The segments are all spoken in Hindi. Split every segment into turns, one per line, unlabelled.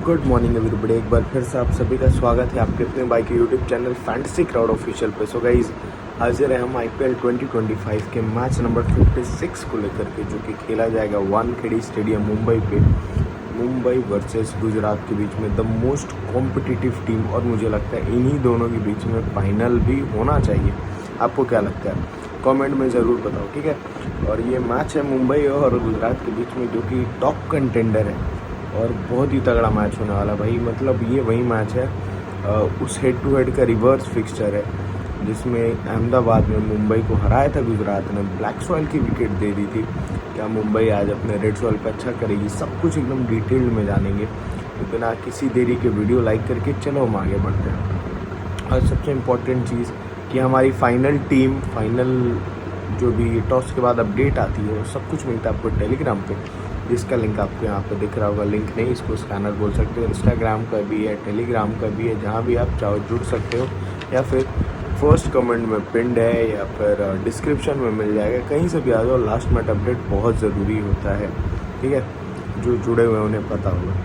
गुड मॉर्निंग एवरीबॉडी, एक बार फिर से आप सभी का स्वागत है आपके अपने bike YouTube channel fantasy crowd official पे। सो गाइज, हाजिर है हम आईपीएल 2025 के मैच नंबर 56 को लेकर के, जो कि खेला जाएगा वानखेड़े स्टेडियम मुंबई पे। मुंबई वर्सेस गुजरात के बीच में द मोस्ट कॉम्पिटिटिव टीम, और मुझे लगता है इन्हीं दोनों के बीच में फाइनल भी होना चाहिए। आपको क्या लगता है कमेंट में ज़रूर बताओ, ठीक है। और ये मैच है मुंबई और गुजरात के बीच में, जो कि टॉप कंटेंडर है और बहुत ही तगड़ा मैच होने वाला भाई। मतलब ये वही मैच है, उस हेड टू हेड का रिवर्स फिक्सचर है, जिसमें अहमदाबाद में मुंबई को हराया था गुजरात ने, ब्लैक सॉइल की विकेट दे दी थी। क्या मुंबई आज अपने रेड सॉइल पे अच्छा करेगी, सब कुछ एकदम डिटेल्ड में जानेंगे। तो बिना किसी देरी के वीडियो लाइक करके चलो हम आगे बढ़ते हैं। और सबसे इम्पोर्टेंट चीज़ कि हमारी फाइनल टीम, फाइनल जो भी टॉस के बाद अपडेट आती है, वो सब कुछ मिलता है आपको टेलीग्राम पे, जिसका लिंक आपको यहाँ पे दिख रहा होगा। लिंक नहीं, इसको स्कैनर बोल सकते हो। इंस्टाग्राम का भी है, टेलीग्राम का भी है, जहाँ भी आप चाहो जुड़ सकते हो, या फिर फर्स्ट कमेंट में पिंड है, या फिर डिस्क्रिप्शन में मिल जाएगा, कहीं से भी आ जाओ। लास्ट मिनट अपडेट बहुत ज़रूरी होता है, ठीक है, जो जुड़े हुए उन्हें पता होगा।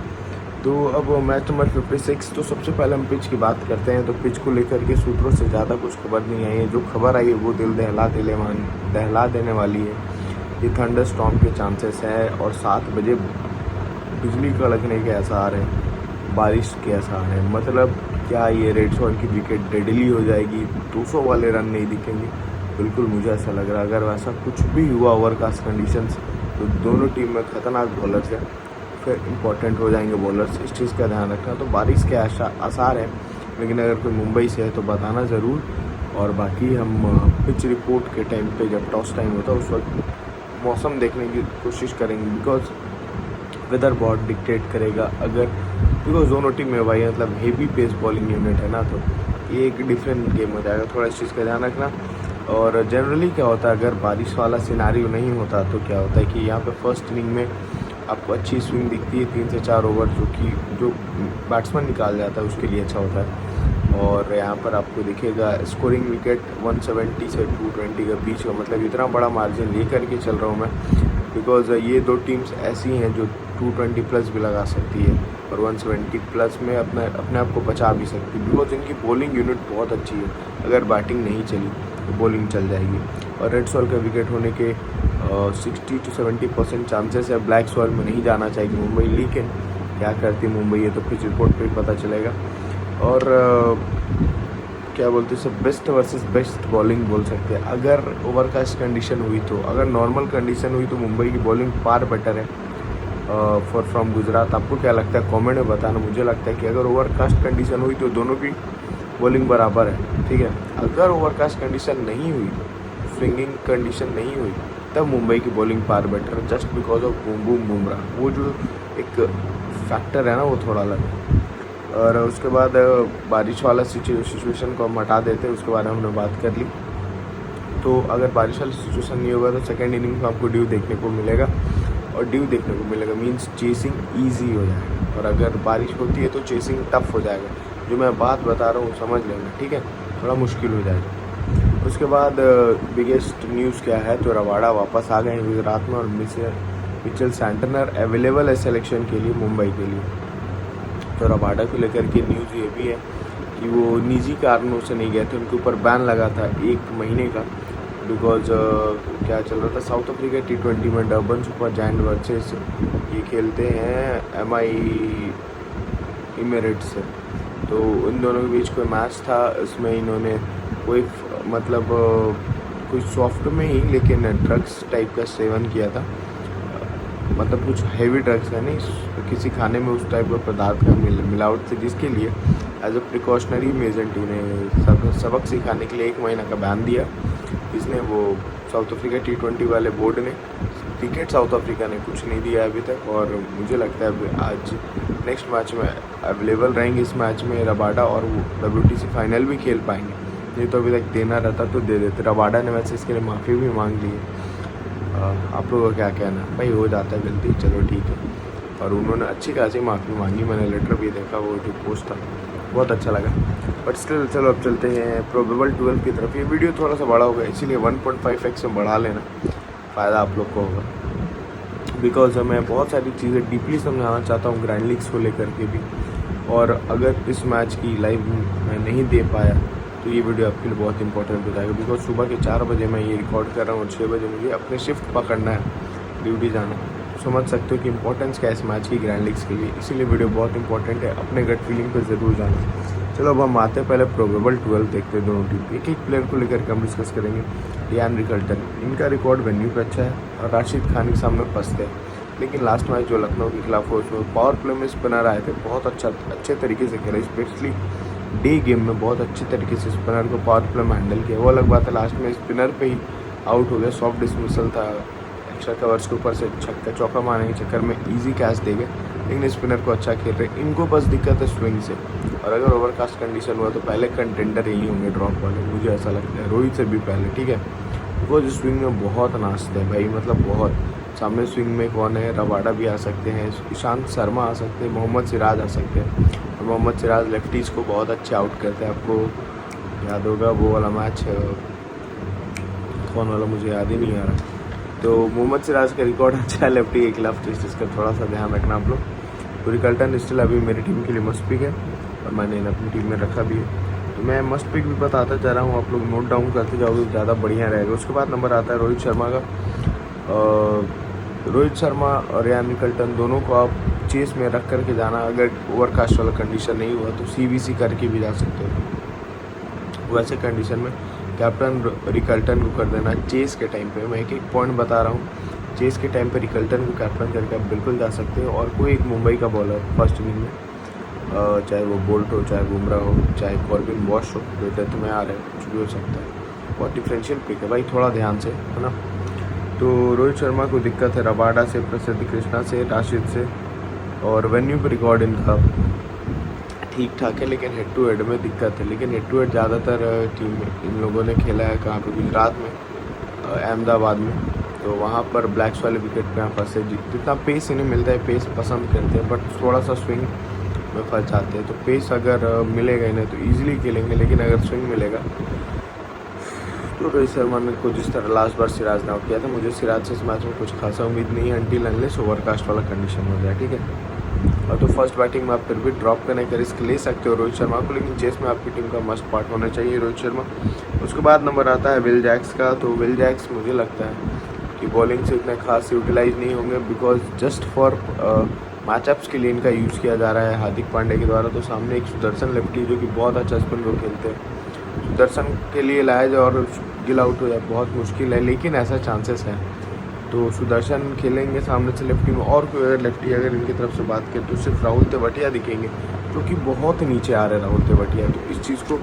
तो अब मैच नंबर 56, तो सबसे पहले हम पिच की बात करते हैं। तो पिच को लेकर के सूत्रों से ज़्यादा कुछ खबर नहीं आई है। जो खबर आई है वो दिल दहला देने वाली है। ये थंडर स्टॉर्म के चांसेस है, और 7 बजे बिजली कड़कने के आसार हैं, बारिश के आसार हैं। मतलब क्या ये रेड सॉइल की विकेट डेडली हो जाएगी, 200 वाले रन नहीं दिखेंगे? बिल्कुल मुझे ऐसा लग रहा है। अगर वैसा कुछ भी हुआ ओवरकास्ट कंडीशंस, तो दोनों टीम में खतरनाक बॉलर्स हैं, फिर इंपॉर्टेंट हो जाएंगे बॉलर्स, इस चीज़ का ध्यान रखना। तो बारिश के आसार हैं, लेकिन अगर कोई मुंबई से है तो बताना ज़रूर। और बाकी हम पिच रिपोर्ट के टाइम पे, जब टॉस टाइम होता है, उस वक्त मौसम देखने की कोशिश करेंगे, बिकॉज वेदर बहुत डिक्टेट करेगा। बिकॉज दोनों टीम में भाई मतलब हेवी पेस बॉलिंग यूनिट है ना, तो ये एक डिफरेंट गेम हो जाएगा। थोड़ा इस चीज़ का ध्यान रखना। और जनरली क्या होता है, अगर बारिश वाला सिनारियो नहीं होता तो क्या होता है कि यहाँ पे फर्स्ट इनिंग में आपको अच्छी स्विंग दिखती है, 3 से 4 ओवर, जो बैट्समैन निकाल जाता है उसके लिए अच्छा होता है। और यहाँ पर आपको दिखेगा स्कोरिंग विकेट 170 से 220 के बीच का, मतलब इतना बड़ा मार्जिन ले करके चल रहा हूँ मैं, बिकॉज ये दो टीम्स ऐसी हैं जो 220 प्लस भी लगा सकती है, और 170 प्लस में अपने आप को बचा भी सकती है, बिकॉज इनकी बॉलिंग यूनिट बहुत अच्छी है। अगर बैटिंग नहीं चली तो बॉलिंग चल जाएगी। और रेड सॉइल का विकेट होने के 60 to 70% चांसेस है। ब्लैक सॉइल में नहीं जाना चाहिए मुंबई, लेकिन क्या करती मुंबई है तो पिच रिपोर्ट पे पता चलेगा। और क्या बोलते हैं सब, बेस्ट वर्सेस बेस्ट बॉलिंग बोल सकते हैं। अगर ओवरकास्ट कंडीशन हुई तो, अगर नॉर्मल कंडीशन हुई तो मुंबई की बॉलिंग फार बेटर है फॉर फ्रॉम गुजरात। आपको क्या लगता है कमेंट में बताना। मुझे लगता है कि अगर ओवरकास्ट कंडीशन हुई तो दोनों की बॉलिंग बराबर है, ठीक है। अगर ओवरकास्ट कंडीशन नहीं हुई, स्विंगिंग कंडीशन नहीं हुई, तब मुंबई की bowling far better, just because of boom Bumrah. वो जो एक फैक्टर है ना, वो थोड़ा अलग है। और उसके बाद बारिश वाला सिचुएशन को हम हटा देते हैं, उसके बारे में हमने बात कर ली। तो अगर बारिश वाला सिचुएशन नहीं होगा तो सेकेंड इनिंग में आपको ड्यू देखने को मिलेगा, और ड्यू देखने को मिलेगा मीन्स चेसिंग ईजी हो जाएगा। और अगर बारिश होती है तो चेसिंग टफ हो जाएगा। जो मैं बात बता रहा हूँ समझ लेना, ठीक है, थोड़ा मुश्किल हो जाएगा। उसके बाद बिगेस्ट न्यूज़ क्या है, तो रबाडा वापस आ गए हैं गुजरात में, और मिचेल सैंटनर अवेलेबल है सिलेक्शन के लिए मुंबई के लिए। तो रबाडा को लेकर के न्यूज़ ये भी है कि वो निजी कारणों से नहीं गए थे, उनके ऊपर बैन लगा था 1 महीने का, बिकॉज क्या चल रहा था, साउथ अफ्रीका T20 में डर्बन सुपर जायंट वर्सेस ये खेलते हैं MI इमिरेट्स से। तो इन दोनों के बीच कोई मैच था, इसमें इन्होंने कोई मतलब कोई सॉफ्ट में ही, लेकिन ड्रग्स टाइप का सेवन किया था। मतलब कुछ हैवी ड्रग्स है नहीं, किसी खाने में उस टाइप का पदार्थ का मिलावट थी, जिसके लिए एज अ प्रिकॉशनरी मेजर उन्हें सबक सिखाने के लिए 1 महीना का बैन दिया। इसने वो साउथ अफ्रीका T20 वाले बोर्ड ने, क्रिकेट साउथ अफ्रीका ने कुछ नहीं दिया अभी तक। और मुझे लगता है आज नेक्स्ट मैच में अवेलेबल रहेंगे। इस मैच में रबाडा और वो WTC फाइनल भी खेल पाएंगे, नहीं तो अभी तक देना रहता तो दे देते। रबाडा ने वैसे इसके लिए माफ़ी भी मांग ली है। आप लोगों का क्या कहना है भाई, हो जाता है गलती, चलो ठीक है। और उन्होंने अच्छी खासी माफ़ी मांगी, मैंने लेटर भी देखा, वो जो पोस्ट था बहुत अच्छा लगा। बट स्टिल चलो अब चलते हैं प्रोबेबल 12 की तरफ। ये वीडियो थोड़ा सा बड़ा होगा, इसीलिए 1.5x में बढ़ा लेना, फ़ायदा आप लोग को होगा। बिकॉज मैं बहुत सारी चीज़ें डीपली समझाना चाहता हूँ ग्रैंड लीग्स को लेकर के भी। और अगर इस मैच की लाइव मैं नहीं दे पाया तो ये वीडियो आपके लिए बहुत इंपॉर्टेंट हो जाएगा, बिकॉज सुबह के 4 बजे मैं ये रिकॉर्ड कर रहा हूँ, 6 बजे मुझे अपने शिफ्ट पकड़ना है, ड्यूटी जाना है। समझ सकते हो कि इंपॉर्टेंस क्या है इस मैच की ग्रैंड लीग्स के लिए, इसीलिए वीडियो बहुत इंपॉर्टेंट है। अपने गट फीलिंग पर ज़रूर जाना। चलो अब हम आते हैं पहले प्रोबेबल 12 देखते हैं दोनों टीम। एक एक प्लेयर को लेकर के हम डिस्कस करेंगे। डियान रिकल्टन, इनका रिकॉर्ड वेन्यू पे अच्छा है और राशिद खान के सामने फंसते हैं, लेकिन लास्ट मैच जो लखनऊ के खिलाफ हो उसमें पावर प्ले में स्पिनर आए थे, बहुत अच्छे तरीके से खेले, स्पेशली डे गेम में बहुत अच्छे तरीके से स्पिनर को पावर प्ले में हैंडल किया। वो अलग बात है लास्ट में स्पिनर पे ही आउट हो गया, सॉफ्ट डिसमिसल था, एक्स्ट्रा कवर्स के ऊपर से छक्का चौका मारने के चक्कर में इजी कैच दे गए, लेकिन स्पिनर को अच्छा खेल रहे। इनको बस दिक्कत है स्विंग से, और अगर ओवरकास्ट कंडीशन हुआ तो पहले कंटेंडर यही होंगे ड्रॉप वाले, मुझे ऐसा लगता है, रोहित से भी पहले। ठीक है, वो जो स्विंग में बहुत नाचते हैं भाई, मतलब बहुत। सामने स्विंग में कौन है, रबाडा भी आ सकते हैं, ईशांत शर्मा आ सकते हैं, मोहम्मद सिराज आ सकते हैं। और मोहम्मद सिराज लेफ्टीज़ को बहुत अच्छे आउट करते हैं। आपको याद होगा वो वाला मैच, कौन वाला मुझे याद ही नहीं आ रहा। तो मोहम्मद सिराज का रिकॉर्ड अच्छा है लेफ्टी के खिलाफ, जिसका थोड़ा सा ध्यान रखना आप लोग। तो रिकल्टन स्टिल अभी मेरी टीम के लिए मस्ट पिक है और मैंने इन्हें अपनी टीम में रखा भी है। तो मैं मस्ट पिक भी बताता जा रहा हूँ, आप लोग नोट डाउन करते जाओगे ज़्यादा बढ़िया रहेगा। उसके बाद नंबर आता है रोहित शर्मा का। रोहित शर्मा और रियान रिकल्टन दोनों को आप चेस में रख करके जाना। अगर ओवरकास्ट वाला कंडीशन नहीं हुआ तो CVC करके भी जा सकते हो। वैसे कंडीशन में कैप्टन रिकल्टन को कर देना चेस के टाइम पे। मैं एक पॉइंट बता रहा हूँ, चेस के टाइम पे रिकल्टन को कैप्टन करके आप बिल्कुल जा सकते हो। और कोई एक मुंबई का बॉलर फर्स्ट इनिंग में, चाहे वो बोल्ट हो, चाहे बुमराह हो, चाहे कॉर्बिन बॉश हो, जो डेथ में आ रहे हैं, कुछ भी हो सकता है। बहुत डिफरेंशियल पिक है भाई, थोड़ा ध्यान से, है ना। तो रोहित शर्मा को दिक्कत है रबाडा से, प्रसिद्ध कृष्णा से, राशिद से, और वेन्यू पर रिकॉर्ड इनका ठीक ठाक है, लेकिन हेड टू हेड में दिक्कत है। लेकिन हेड टू हेड ज़्यादातर टीम इन लोगों ने खेला है कहाँ पे, गुजरात में, अहमदाबाद में। तो वहाँ पर ब्लैक्स वाले विकेट पे यहाँ फंसे। जितना पेस इन्हें मिलता है, पेस पसंद करते हैं, बट थोड़ा सा स्विंग में फंस जाते हैं। तो पेस अगर मिलेगा इन्हें तो ईजिली खेलेंगे, लेकिन अगर स्विंग मिलेगा तो रोहित शर्मा ने को जिस तरह लास्ट बार सिराज ने आउट किया था, मुझे सिराज से इस मैच में कुछ खासा उम्मीद नहीं है, अंटिल अनलेस ओवरकास्ट वाला कंडीशन हो जाए। ठीक है, और तो फर्स्ट बैटिंग में आप फिर भी ड्रॉप करने का रिस्क ले सकते हो रोहित शर्मा को, लेकिन चेस में आपकी टीम का मस्ट पार्ट होना चाहिए रोहित शर्मा। उसके बाद नंबर आता है विल जैक्स का। तो विल जैक्स मुझे लगता है कि बॉलिंग से इतने खास यूटिलाइज नहीं होंगे, बिकॉज जस्ट फॉर मैचअप्स के लिए इनका यूज़ किया जा रहा है हार्दिक पांड्या के द्वारा। तो सामने एक सुदर्शन लेफ्टी जो कि बहुत अच्छा स्पिन को खेलते हैं, सुदर्शन के लिए लाया जाए और गिल आउट हो जाए बहुत मुश्किल है, लेकिन ऐसा चांसेस है। तो सुदर्शन खेलेंगे सामने से लेफ्टी में, और कोई अगर लेफ्टी अगर इनकी तरफ से बात करें तो सिर्फ राहुल तेवतिया दिखेंगे, जो कि बहुत नीचे आ रहे हैं राहुल तेवतिया। तो इस चीज़ को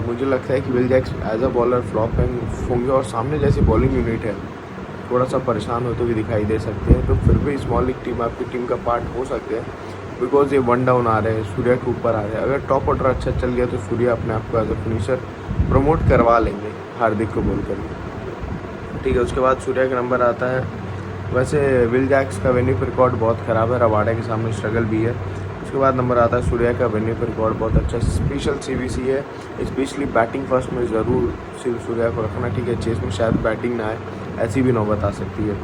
मुझे लगता है कि Will Jacks as a bowler flop होंगे, और सामने जैसी बॉलिंग यूनिट है थोड़ा सा परेशान होते हुए दिखाई दे सकते हैं। तो फिर भी स्मॉल लीग टीम आपकी टीम का पार्ट हो सकते हैं, बिकॉज ये 1 डाउन आ रहे हैं, सूर्या के ऊपर आ रहे हैं। अगर टॉप ऑर्डर अच्छा चल गया तो सूर्या अपने आप को एज अ फिनिशर प्रमोट करवा लेंगे हार्दिक को बोल कर। ठीक है, उसके बाद सूर्या का नंबर आता है। वैसे विल जैक्स का वेन्यू पर रिकॉर्ड बहुत ख़राब है, रबाडा के सामने स्ट्रगल भी है। उसके बाद नंबर आता है सूर्या का वेन्यू पर रिकॉर्ड बहुत अच्छा, स्पेशल CVC है, स्पेशली बैटिंग फर्स्ट में ज़रूर सिर्फ सूर्या को रखना। ठीक है, चेस में शायद बैटिंग ना आए, ऐसी भी नौबत आ सकती है।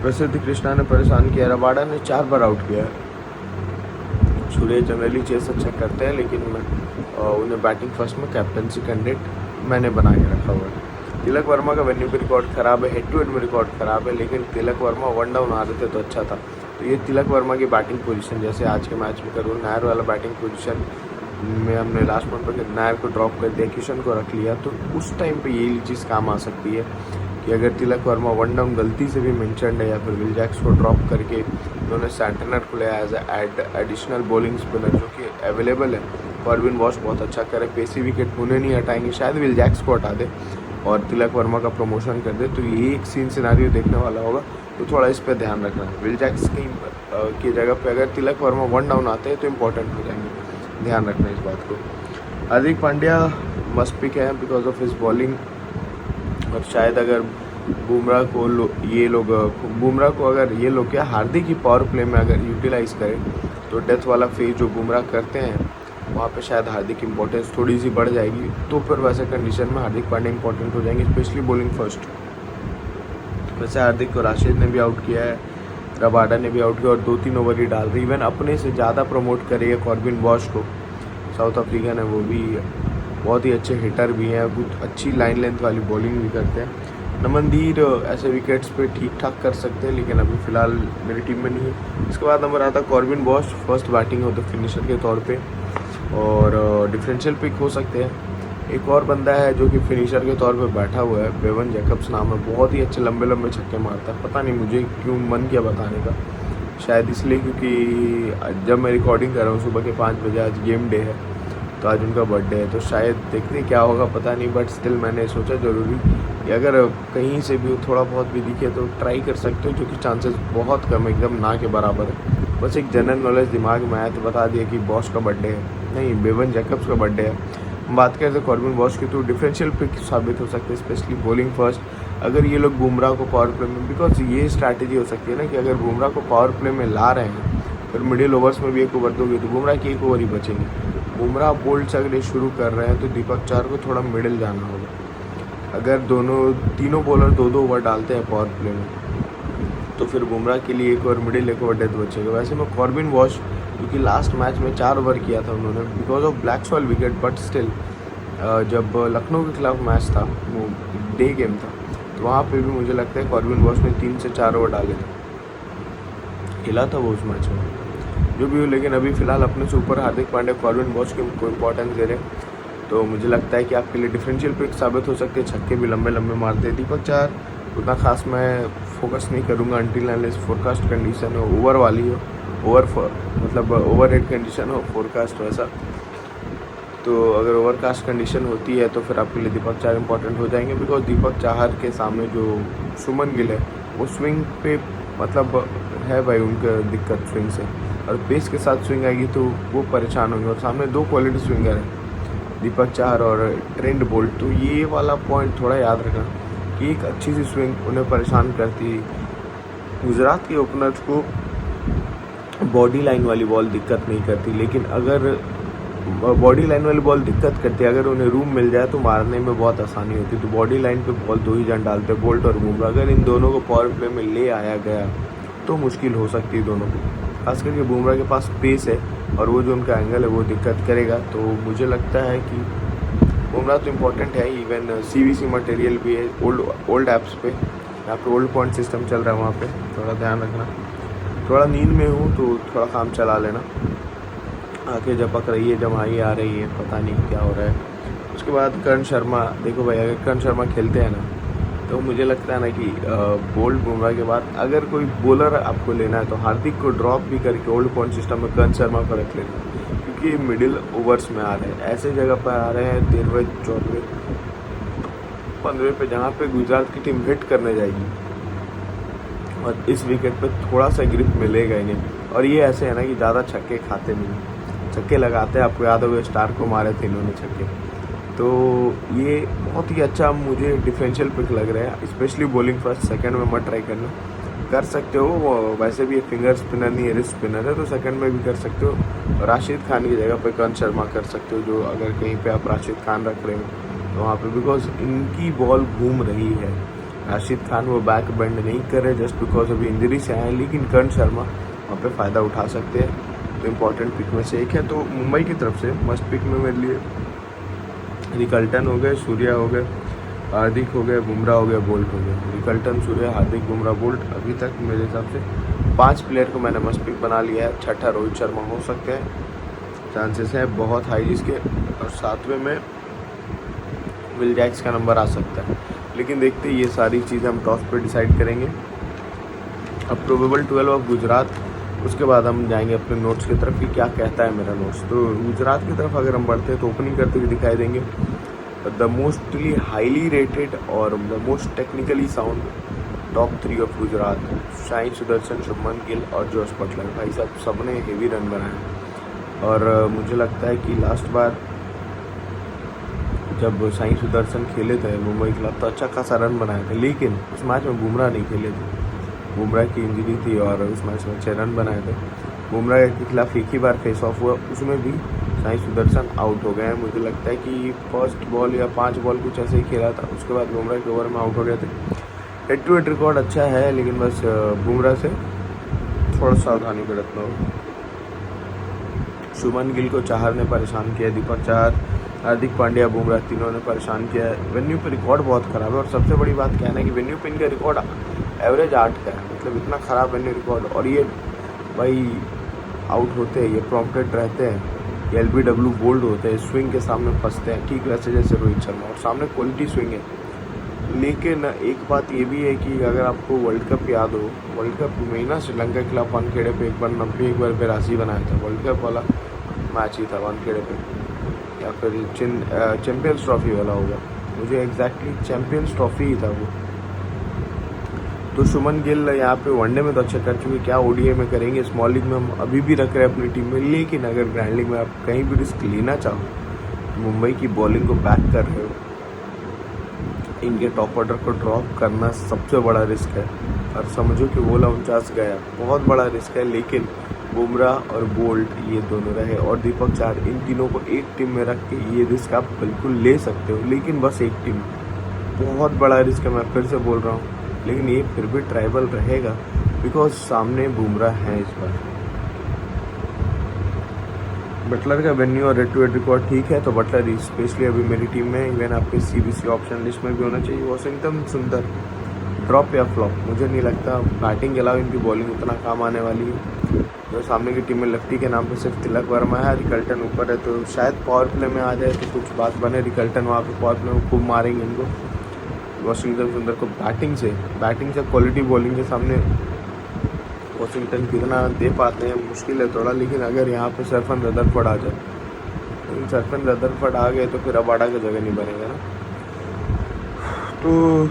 प्रसिद्ध कृष्णा ने परेशान किया, रबाडा ने 4 बार आउट किया है। सूर्य जनरली चेस अच्छा करते हैं, लेकिन उन्हें बैटिंग फर्स्ट में कैप्टनसी कैंडिडेट मैंने बना के रखा हुआ है। तिलक वर्मा का वेन्यू पे रिकॉर्ड ख़राब है, हेड टू हेड में रिकॉर्ड ख़राब है, लेकिन तिलक वर्मा 1 डाउन आ रहे थे तो अच्छा था। तो ये तिलक वर्मा की बैटिंग पोजीशन, जैसे आज के मैच में करूँ नायर वाला बैटिंग पोजीशन में हमने लास्ट पॉइंट पर नायर को ड्रॉप कर दिया, किशन को रख लिया, तो उस टाइम पे यही चीज़ काम आ सकती है कि अगर तिलक वर्मा 1 डाउन गलती से भी मेंशन्ड है, या फिर विल जैक्स को ड्रॉप करके उन्होंने सैंटनर को लिया एज एडिशनल बॉलिंग स्पिनर, जो कि अवेलेबल है। कॉर्बिन बॉश बहुत अच्छा करे, पेसी विकेट उन्हें नहीं हटाएंगे, शायद विल जैक्स को हटा दे और तिलक वर्मा का प्रमोशन कर दे। तो ये एक सीन सिनारियो देखने वाला होगा, तो थोड़ा इस पर ध्यान रखना। विल जैक्स की जगह पे अगर तिलक वर्मा 1 डाउन आते हैं तो इम्पोर्टेंट हो जाएंगे, ध्यान रखना इस बात को। हार्दिक पांड्या मस्ट पिक है बिकॉज ऑफ हिज बॉलिंग, और शायद अगर बुमराह को अगर ये लोग क्या हार्दिक ही पावर प्ले में अगर यूटिलाइज़ करें तो डेथ वाला फेज जो बुमराह करते हैं वहाँ पे शायद हार्दिक की इंपॉर्टेंस थोड़ी सी बढ़ जाएगी। तो फिर वैसे कंडीशन में हार्दिक पांड्या इंपॉर्टेंट हो जाएंगे, स्पेशली बॉलिंग फर्स्ट। वैसे हार्दिक को राशिद ने भी आउट किया है, रबाडा ने भी आउट किया और 2-3 ओवर ही डाल रही। इवन अपने से ज़्यादा प्रमोट करेगा कॉर्बिन बॉश को, साउथ अफ्रीकन है, वो भी बहुत ही अच्छे हिटर भी हैं, कुछ अच्छी लाइन लेंथ वाली बॉलिंग भी करते हैं। नमनदीर ऐसे विकेट्स पे ठीक ठाक कर सकते हैं, लेकिन अभी फ़िलहाल मेरी टीम में नहीं है। इसके बाद नंबर आता कॉर्बिन बॉश, फर्स्ट बैटिंग होता है फिनिशर के तौर पे, और डिफरेंशियल पिक हो सकते हैं। एक और बंदा है जो कि फिनिशर के तौर पे बैठा हुआ है, बेवन जैकब्स नाम है, बहुत ही अच्छे लंबे लंबे छक्के मारता है। पता नहीं मुझे क्यों मन किया बताने का, शायद इसलिए क्योंकि जब मैं रिकॉर्डिंग कर रहा हूँ सुबह के 5 बजे, आज गेम डे है, तो आज उनका बर्थडे है, तो शायद देखते क्या होगा पता नहीं, बट स्टिल मैंने सोचा ज़रूरी कि अगर कहीं से भी थोड़ा बहुत भी दिखे तो ट्राई कर सकते हो, जो कि चांसेस बहुत कम, एकदम ना के बराबर है। बस एक जनरल नॉलेज दिमाग में आया तो बता दिया कि बॉस का बर्थडे है, नहीं बेवन जैकब्स का बर्थडे है। हम बात करते हैं कॉर्बिन बॉश की, तो डिफरेंशियल पिक साबित हो सकते हैं, स्पेशली बॉलिंग फर्स्ट। अगर ये लोग बुमराह को पावर प्ले में, बिकॉज ये स्ट्रैटेजी हो सकती है ना कि अगर बुमराह को पावर प्ले में ला रहे हैं, फिर मिडिल ओवर्स में भी 1 ओवर दोगे तो बुमराह की 1 ओवर ही बचेंगे। बुमराह बोल्ड से अगर ये शुरू कर रहे हैं तो दीपक चार को थोड़ा मिडिल जाना होगा। अगर तीनों बॉलर 2-2 ओवर डालते हैं पावर प्ले में, तो फिर बुमराह के लिए 1 ओवर मिडिल, 1 ओवर डेथ बचेगा। वैसे मैं कॉर्बिन बॉश, क्योंकि लास्ट मैच में 4 ओवर किया था उन्होंने because of black soil wicket, but still जब लखनऊ के खिलाफ मैच था, वो डे गेम था, तो वहाँ पे भी मुझे लगता है कॉर्बिन बॉश ने 3 से 4 ओवर डाले थे, खेला था वो उस मैच में, जो भी हो। लेकिन अभी फ़िलहाल अपने से ऊपर हार्दिक पांड्या कॉर्बिन बॉश को इम्पोर्टेंस दे रहे हैं, तो मुझे लगता है कि आपके लिए डिफरेंशियल पिक साबित हो सकते हैं। छक्के भी लंबे लंबे मारते हैं। दीपक चार उतना खास मैं फोकस नहीं करूँगा अंटिल अनलेस फोरकास्ट कंडीशन हो, ओवर वाली हो, मतलब ओवर हेड कंडीशन हो, फोरकास्ट वैसा। तो अगर ओवरकास्ट कंडीशन होती है तो फिर आपके लिए दीपक चार इंपॉर्टेंट हो जाएंगे, बिकॉज दीपक चाहर के सामने जो सुमन गिल है वो स्विंग पे मतलब है भाई, उनका दिक्कत स्विंग से, और पेस के साथ स्विंग आएगी तो वो परेशान होंगे। और सामने 2 क्वालिटी स्विंगर हैं, दीपक चाहर और ट्रेंट बोल्ट, तो ये वाला पॉइंट थोड़ा याद रखना कि एक अच्छी सी स्विंग उन्हें परेशान करती है। गुजरात के ओपनर्स को बॉडी लाइन वाली बॉल दिक्कत नहीं करती, लेकिन अगर बॉडी लाइन वाली बॉल दिक्कत करती है, अगर उन्हें रूम मिल जाए तो मारने में बहुत आसानी होती है। तो बॉडी लाइन पे बॉल 2 ही जन डालते हैं, बोल्ट और बुमराह। अगर इन दोनों को पावर प्ले में ले आया गया तो मुश्किल हो सकती है दोनों को, खास करके बुमराह के पास पेस है और वो जो उनका एंगल है वो दिक्कत करेगा। तो मुझे लगता है कि बुमराह तो इम्पोर्टेंट है। इवन CVC मटेरियल भी है ओल्ड ऐप्स पे, यहाँ पे ओल्ड पॉइंट सिस्टम चल रहा है, वहाँ पे थोड़ा ध्यान रखना। थोड़ा नींद में हूँ तो थोड़ा काम चला लेना, आंखें झपक रही है, जमाई आ रही है, पता नहीं क्या हो रहा है। उसके बाद करण शर्मा, देखो भाई अगर करण शर्मा खेलते हैं ना तो मुझे लगता है ना कि बोल्ड बुमराह के बाद अगर कोई बॉलर आपको लेना है तो हार्दिक को ड्रॉप भी करके ओल्ड पॉइंट सिस्टम में करण शर्मा को रख लेना, क्योंकि मिडिल ओवर्स में आ रहे हैं, ऐसे जगह पर आ रहे हैं 13वें 14वें 15वें पे, जहाँ पे गुजरात की टीम हिट करने जाएगी और इस विकेट पे थोड़ा सा ग्रिप मिलेगा इन्हें। और ये ऐसे है ना कि ज़्यादा छक्के खाते नहीं, छक्के लगाते हैं, आपको याद होगा स्टार को मारे थे इन्होंने छक्के। तो ये बहुत ही अच्छा मुझे डिफरेंशियल पिक लग रहा है, स्पेशली बॉलिंग फर्स्ट। सेकंड में मत ट्राई करना, कर सकते हो, वैसे भी एक फिंगर स्पिनर नहीं है, रिस्ट स्पिनर है, तो सेकंड में भी कर सकते हो। राशिद खान की जगह पे करण शर्मा कर सकते हो, जो अगर कहीं पे आप राशिद खान रख रहे हो तो वहाँ पे, बिकॉज इनकी बॉल घूम रही है। राशिद खान वो बैक बेंड नहीं कर रहे जस्ट बिकॉज अभी इंजरी से आए, लेकिन करण शर्मा वहाँ पे फ़ायदा उठा सकते हैं। तो इम्पॉर्टेंट पिक में से एक है। तो मुंबई की तरफ से मस्ट पिक में मेरे लिए रिकल्टन हो गए, सूर्या हो गए, हार्दिक हो गए, बुमराह हो गए, बोल्ट हो गए। रिकल्टन, सूर्या, हार्दिक, बुमराह, बोल्ट, अभी तक मेरे हिसाब से 5 प्लेयर को मैंने मस्ट पिक बना लिया है। छठा रोहित शर्मा हो सकते हैं, चांसेस है बहुत हाई जिसके, और 7वें में विल जैक्स का नंबर आ सकता है। लेकिन देखते ये सारी चीज़ें हम टॉस पे डिसाइड करेंगे। अब प्रोबेबल 12 ऑफ गुजरात, उसके बाद हम जाएंगे अपने नोट्स की तरफ कि क्या कहता है मेरा नोट्स। तो गुजरात की तरफ अगर हम बढ़ते हैं तो ओपनिंग करते हुए दिखाई देंगे द मोस्टली हाईली रेटेड और the most technically sound top 3 of Gujarat, Sai Sudarshan, Shubman Gill और जोश बटलर। भाई साहब सबने हेवी रन बनाए और मुझे लगता है कि लास्ट बार जब साई सुदर्शन खेले थे मुंबई के खिलाफ तो अच्छा खासा रन बनाए थे, लेकिन उस मैच में बुमराह नहीं खेले थे, बुमराह की इंजरी थी और उस मैच में 6 रन बनाए थे। बुमराह के खिलाफ एक ही बार फेस ऑफ हुआ, उसमें भी साई सुदर्शन आउट हो गए हैं। मुझे लगता है कि फर्स्ट बॉल या 5 बॉल कुछ ऐसे ही खेला था, उसके बाद बुमराह के ओवर में आउट हो गए थे। हेड टू हेड रिकॉर्ड अच्छा है, लेकिन बस बुमराह से थोड़ा सावधानी बरतना होगा। शुभमन गिल को चाहर ने परेशान किया, दीपक चाहर, हार्दिक पांड्या, बुमराह तीनों ने परेशान किया है। वेन्यू पे रिकॉर्ड बहुत ख़राब है, और सबसे बड़ी बात क्या है ना कि वेन्यू पे इनका रिकॉर्ड एवरेज 8 का है, मतलब इतना ख़राब वेन्यू रिकॉर्ड। और ये भाई आउट होते हैं, ये प्रॉम्प्टेड रहते हैं, ये LBW बोल्ड होते हैं, स्विंग के सामने फंसते हैं, ठीक वैसे जैसे रोहित शर्मा, और सामने क्वालिटी स्विंग है। लेकिन एक बात ये भी है कि अगर आपको वर्ल्ड कप याद हो, वर्ल्ड कप में ही ना श्रीलंका के खिलाफ वानखेड़े पे एक बार 90 एक बार बेरासी बनाया था, वर्ल्ड कप वाला मैच ही था वानखेड़े पे, या फिर चैम्पियंस ट्रॉफी वाला होगा, मुझे एग्जैक्टली चैम्पियंस ट्रॉफी ही था वो। तो शुभमन गिल यहाँ पे वनडे में तो अच्छा कर चुके, क्या ODI में करेंगे। स्मॉल लीग में हम अभी भी रख रहे हैं अपनी टीम में, लेकिन अगर ग्रैंड लीग में आप कहीं भी रिस्क लेना चाहो, मुंबई की बॉलिंग को बैक कर रहे हो, इनके टॉप ऑर्डर को ड्रॉप करना सबसे बड़ा रिस्क है। और समझो कि बोला 49 गया, बहुत बड़ा रिस्क है। लेकिन बुमराह और बोल्ट ये दोनों रहे, और दीपक चाहर, इन तीनों को एक टीम में रख के ये रिस्क आप बिल्कुल ले सकते हो, लेकिन बस एक टीम। बहुत बड़ा रिस्क है, मैं फिर से बोल रहा हूँ, लेकिन ये फिर भी ट्राइबल रहेगा, बिकॉज सामने बुमराह है इस बार। बटलर का वेन्यू और हेड टू हेड रिकॉर्ड ठीक है, तो बटलर स्पेशली अभी मेरी टीम में, इवन आपके CBC ऑप्शन लिस्ट में भी होना चाहिए। वॉशिंगटन सुंदर ड्रॉप या फ्लॉप, मुझे नहीं लगता। बैटिंग के अलावा इनकी बॉलिंग उतना काम आने वाली है। जो सामने की टीम में लेफ्टी के नाम पे सिर्फ तिलक वर्मा है, रिकल्टन ऊपर है, तो शायद पावर प्ले में आ जाए तो कुछ बात बने। रिकल्टन वहाँ पे पावर प्ले में खूब मारेंगे इनको। वॉशिंगटन सुंदर को बैटिंग से क्वालिटी बॉलिंग के सामने वॉशिंगटन कितना दे पाते हैं मुश्किल है थोड़ा। लेकिन अगर यहाँ पे सरफन रदरफोर्ड आ जाए, लेकिन सरफन रदरफोर्ड आ गए तो फिर अबाड़ा का जगह नहीं बनेगा ना, तो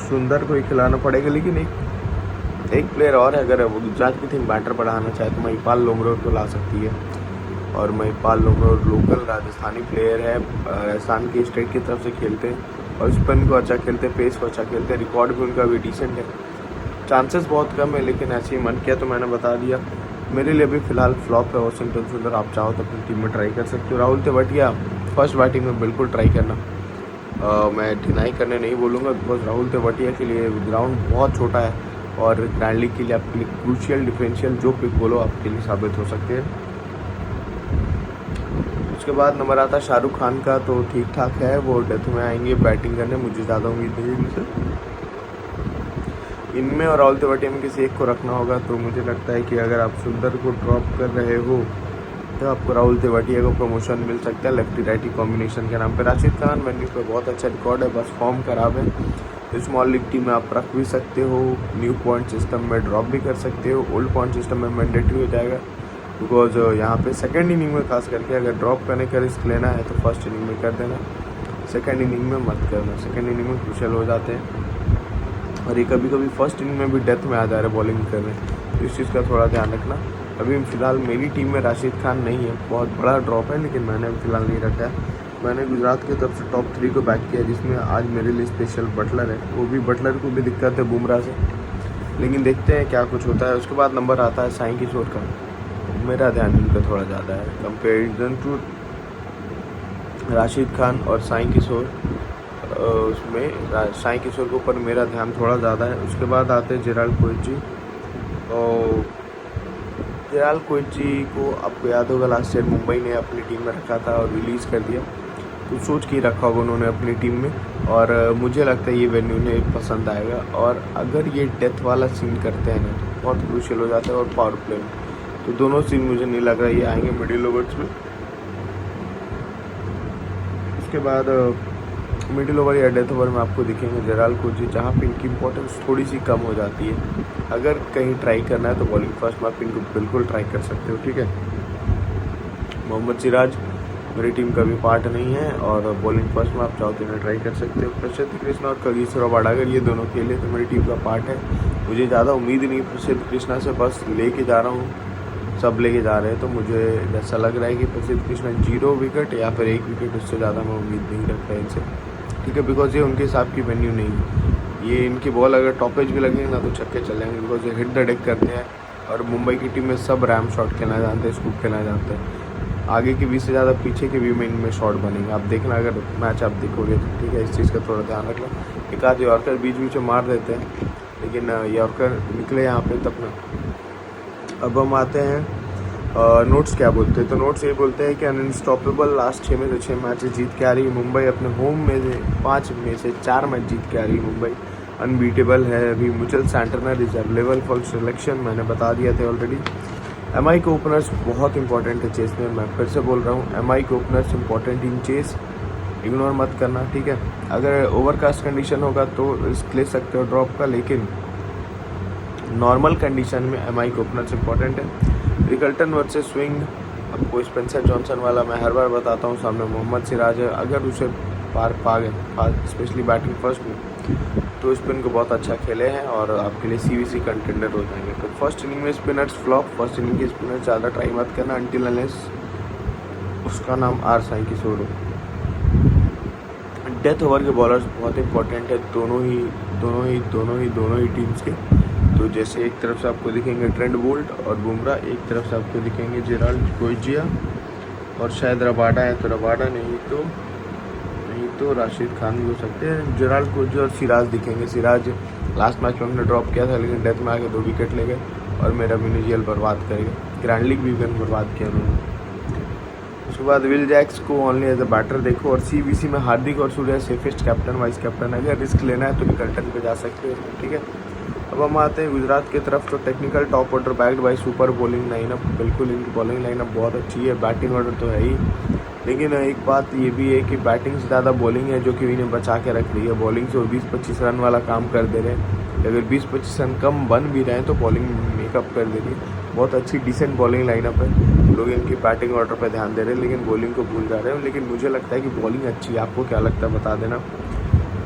सुंदर को ही खिलाना पड़ेगा। लेकिन एक प्लेयर और है, अगर वो गुजरात की टीम बैटर बढ़ाना चाहे तो महिपाल लोमरोर को ला सकती है। और महिपाल लोमरोर लोकल राजस्थानी प्लेयर है, राजस्थान के स्टेट की तरफ से खेलते हैं, और स्पिन को अच्छा खेलते हैं, पेस को अच्छा खेलते हैं, रिकॉर्ड भी उनका भी डिसेंट है। चांसेस बहुत कम है, लेकिन ऐसे ही मन किया तो मैंने बता दिया। मेरे लिए भी फिलहाल फ्लॉप है वॉशिंगटन सुंदर। आप चाहो तो अपनी टीम में ट्राई कर सकते हो। राहुल तेवतिया फर्स्ट बैटिंग में बिल्कुल ट्राई करना, मैं डिनाई करने नहीं बोलूँगा, बिकॉज राहुल तेवतिया के लिए ग्राउंड बहुत छोटा है, और ग्रैंड लीग के लिए आपके लिए क्रूशियल डिफरेंशियल जो पिक बोलो आपके लिए साबित हो सकते हैं। उसके बाद नंबर आता है शाहरुख खान का, तो ठीक ठाक है, वो डेथ में आएंगे बैटिंग करने, मुझे ज़्यादा उम्मीद नहीं है इनसे। इनमें और राहुल तेवतिया में किसी एक को रखना होगा, तो मुझे लगता है कि अगर आप सुंदर को ड्रॉप कर रहे हो तो आपको राहुल तेवतिया को प्रमोशन मिल सकता है लेफ्टी राइटी कॉम्बिनेशन के नाम पे। राशिद खान वेन्यू पे बहुत अच्छा रिकॉर्ड है, बस फॉर्म खराब है। स्मॉल लीग टीम में आप रख भी सकते हो, न्यू पॉइंट सिस्टम में ड्रॉप भी कर सकते हो, ओल्ड पॉइंट सिस्टम में मैंडेटरी हो जाएगा, बिकॉज यहाँ पे सेकेंड इनिंग में खास करके अगर ड्रॉप करने का रिस्क लेना है तो फर्स्ट इनिंग में कर देना, सेकेंड इनिंग में मत करना। सेकेंड इनिंग में क्रूशियल हो जाते हैं, और ये कभी कभी फर्स्ट इनिंग में भी डेथ में आ जा रहे हैं बॉलिंग करने, तो इस चीज़ का थोड़ा ध्यान रखना। अभी फिलहाल मेरी टीम में राशिद खान नहीं है, बहुत बड़ा ड्रॉप है, लेकिन मैंने फिलहाल नहीं रखा है। मैंने गुजरात की तरफ से टॉप 3 को बैक किया, जिसमें आज मेरे लिए स्पेशल बटलर है, वो भी बटलर को भी दिक्कत है बुमराह से, लेकिन देखते हैं क्या कुछ होता है। उसके बाद नंबर आता है साई किशोर का, मेरा ध्यान इन पर थोड़ा ज़्यादा है कंपेरिजन टू राशिद खान और साई किशोर। उसमें साई किशोर के ऊपर मेरा ध्यान थोड़ा ज़्यादा है। उसके बाद आते हैं जेराल्ड कोएची, और जेराल्ड कोएची को आपको याद होगा लास्ट ईयर मुंबई ने अपनी टीम में रखा था और रिलीज़ कर दिया, तो सोच के रखा होगा उन्होंने अपनी टीम में, और मुझे लगता है ये वेन्यू उन्हें पसंद आएगा। और अगर ये डेथ वाला सीन करते हैं ना तो बहुत क्रूशियल हो जाता है, और पावर प्ले में तो दोनों सीन मुझे नहीं लग रहा ये आएंगे मिडिल ओवर्स में। उसके बाद मिडिल ओवर या डेथ ओवर में आपको दिखेंगे जेराल्ड कोएची, जहाँ पे इनकी इंपॉर्टेंस थोड़ी सी कम हो जाती है। अगर कहीं ट्राई करना है तो बॉलिंग फर्स्ट में आप इनको बिल्कुल ट्राई कर सकते हो, ठीक है। मोहम्मद सिराज मेरी टीम का भी पार्ट नहीं है, और बॉलिंग फर्स्ट में आप चाहो तो इन्हें ट्राई कर सकते हो। प्रसिद्ध कृष्णा और कगिसो रबाडा, अगर ये दोनों खेले तो मेरी टीम का पार्ट है। मुझे ज़्यादा उम्मीद नहीं प्रसिद्ध कृष्णा से, बस लेके जा रहा हूँ, सब लेके जा रहे हैं, तो मुझे ऐसा लग रहा है कि प्रसिद्ध कृष्णा 0 विकेट या फिर 1 विकेट, उससे ज़्यादा मैं उम्मीद नहीं रखता इनसे, ठीक है, बिकॉज ये उनके हिसाब की वेन्यू नहीं है। ये इनकी बॉल अगर टॉपेज भी लगेंगे ना तो छक्के चलेंगे, बिकॉज ये हिट द डेक करते हैं, और मुंबई की टीम में सब रैम शॉट खेलना जानते हैं, स्कूप खेलना जानते हैं। आगे के 20 से ज़्यादा पीछे के व्यू में इनमें शॉट बनेंगे, आप देखना, अगर मैच आप देखोगे तो, ठीक है, इस चीज़ का थोड़ा ध्यान रखना। एक आध यॉर्कर बीच बीच में मार देते हैं, लेकिन यॉर्कर निकले यहाँ पे तब ना। अब हम आते हैं नोट्स क्या बोलते हैं। तो नोट्स ये बोलते हैं कि अनस्टॉपेबल लास्ट 6 में से 6 मैचेस जीत के आ रही है मुंबई। अपने होम में से 5 में से 4 मैच जीत के आ रही है मुंबई। अनबीटेबल है अभी। Mitchell Santner is available for selection, मैंने बता दिया था ऑलरेडी। एमआई के ओपनर्स बहुत इंपॉर्टेंट है चेस में, मैं फिर से बोल रहा हूँ एमआई के openers important in chase, ignore मत करना, ठीक है। अगर ओवरकास्ट कंडीशन होगा तो रिस्क ले सकते हो ड्रॉप का, लेकिन नॉर्मल कंडीशन में एमआई के ओपनर्स इंपॉर्टेंट है। रिकल्टन वर्सेस स्विंग, आपको स्पेंसर जॉनसन वाला मैं हर बार बताता हूँ, सामने मोहम्मद सिराज है। अगर उसे पार पा गए स्पेशली बैटिंग फर्स्ट में, तो स्पिन को बहुत अच्छा खेले हैं और आपके लिए सीवीसी कंटेंडर हो जाएंगे। तो फर्स्ट इनिंग में स्पिनर्स फ्लॉप, फर्स्ट इनिंग के स्पिनर ज़्यादा ट्राई मत करना अनटिल अनलेस उसका नाम आर साई किशोर हो। डेथ ओवर के बॉलर्स बहुत इंपॉर्टेंट है दोनों ही टीम्स के। तो जैसे एक तरफ से आपको दिखेंगे ट्रेंट बोल्ट और बुमराह, एक तरफ से आपको दिखेंगे जेराल्ड कोइजिया और शायद रबाडा है, तो रबाडा नहीं तो राशिद खान भी हो सकते हैं। जेराल्ड कोइजिया और सिराज दिखेंगे। सिराज लास्ट मैच में हमने ड्रॉप किया था, लेकिन डेथ में आके 2 विकेट ले गए और मेरा मिनी जीएल बर्बाद कर गए। ग्रैंड लीग भी बर्बाद किया उन्होंने। उसके बाद विल जैक्स को ओनली एज अ बैटर देखो, और सीबीसी में हार्दिक और Surya safest captain vice captain. अगर रिस्क लेना है तो निकल्टन पे जा सकते हो, ठीक है। अब हम आते हैं गुजरात की तरफ। तो technical top order backed by super bowling lineup, बिल्कुल इनकी बॉलिंग लाइनअप बहुत अच्छी है। बैटिंग ऑर्डर तो है ही, लेकिन एक बात ये भी है कि बैटिंग से ज़्यादा बॉलिंग है जो कि इन्हें बचा के रख रही है। बॉलिंग से वो 20-25 रन वाला काम कर दे रहे हैं। अगर 20-25 रन कम बन भी रहे हैं तो बॉलिंग मेकअप कर दे रही है। बहुत अच्छी डिसेंट बॉलिंग लाइनअप है। लोग इनकी बैटिंग ऑर्डर पर ध्यान दे रहे हैं, लेकिन बॉलिंग को भूल जा रहे हैं। लेकिन मुझे लगता है कि बॉलिंग अच्छी है। आपको क्या लगता है बता देना।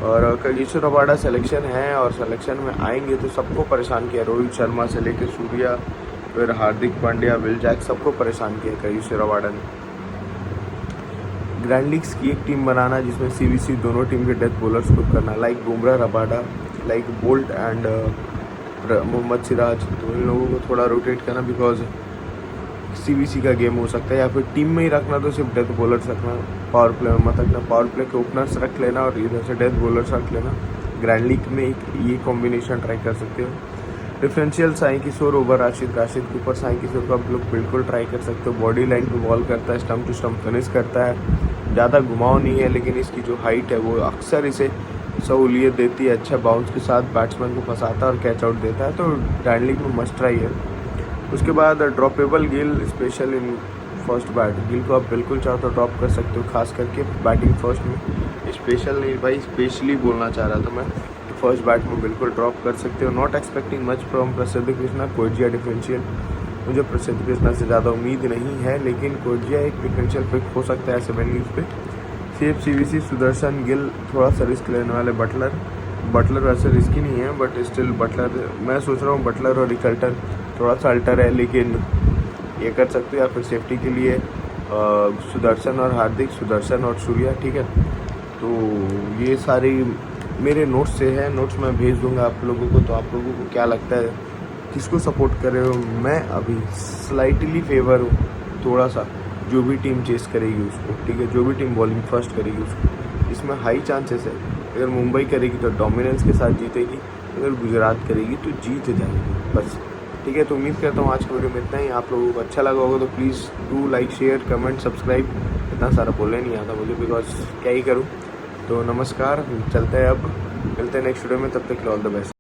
और कगिसो रबाडा सिलेक्शन है, और सिलेक्शन में आएंगे तो सबको परेशान किया। रोहित शर्मा से लेकर सूर्या, फिर हार्दिक पांड्या, विल जैक, सबको परेशान किया कगिसो रबाडा ने। ग्रैंड लीग्स की एक टीम बनाना जिसमें सीवीसी दोनों टीम के डेथ बॉलर्स को करना, like Bumrah, Rabada, like Boult and Mohammed Siraj. तो इन लोगों को थोड़ा रोटेट करना, बिकॉज सीवीसी का गेम हो सकता है। या फिर टीम में ही रखना तो सिर्फ डेथ बॉलर्स रखना, पावर प्ले में मत रखना। पावर प्ले के ओपनर्स रख लेना और इधर से डेथ बॉलर्स रख लेना। ग्रैंड लीग में ये कॉम्बिनेशन ट्राई कर सकते हो। डिफरेंशियल साई किशोर ओवर राशिद के ऊपर साई किशोर को आप लोग बिल्कुल ट्राई कर सकते हो। बॉडी लाइन पे बॉल करता है, स्टम्प टू स्टम्प फिनिश करता है, ज़्यादा घुमाव नहीं है, लेकिन इसकी जो हाइट है वो अक्सर इसे सहूलियत देती है। अच्छा बाउंस के साथ बैट्समैन को फंसाता है और कैच आउट देता है, तो ग्रैंड लीग में मस्ट ट्राई है। उसके बाद droppable Gill special in first bat. Gill को आप बिल्कुल चाहो तो ड्रॉप कर सकते हो, खास करके बैटिंग फर्स्ट में। स्पेशल नहीं भाई, स्पेशली बोलना चाह रहा था मैं। फर्स्ट बैट में बिल्कुल ड्रॉप कर सकते हो। नॉट एक्सपेक्टिंग मच फ्रॉम प्रसिद्ध कृष्णा, कोइजिया डिफरेंशियल। मुझे प्रसिद्ध कृष्णा से ज़्यादा उम्मीद नहीं है, लेकिन कोइजिया एक डिफरेंशियल पिक हो सकता है 7 इनिंग्स पे। सेफ सीवीसी सुदर्शन गिल, थोड़ा सा रिस्क लेने वाले बटलर वैसे रिस्की नहीं है, बट स्टिल बटलर मैं सोच रहा हूँ बटलर और रिकल्टन थोड़ा सा अल्टर है, लेकिन ये कर सकते हो। या फिर सेफ्टी के लिए सुदर्शन और हार्दिक, सुदर्शन और सूर्या, ठीक है। तो ये सारी मेरे नोट्स से है, नोट्स मैं भेज दूंगा आप लोगों को। तो आप लोगों को क्या लगता है, किसको सपोर्ट कर रहे हो? मैं अभी स्लाइटली फेवर हूँ थोड़ा सा, जो भी टीम चेस करेगी उसको, ठीक है। जो भी टीम बॉलिंग फर्स्ट करेगी उसको, इसमें हाई चांसेस है। अगर मुंबई करेगी तो डोमिनेंस के साथ जीतेगी, अगर गुजरात करेगी तो जीत जाएगी, बस, ठीक है। तो उम्मीद करता हूँ आज की वीडियो में इतना ही। आप लोगों को अच्छा लगा होगा तो please do like, share, comment, subscribe. इतना सारा बोलने नहीं आता मुझे, बिकॉज क्या ही करूँ। तो नमस्कार, चलते हैं, अब मिलते हैं नेक्स्ट वीडियो में। तब तक ऑल द बेस्ट।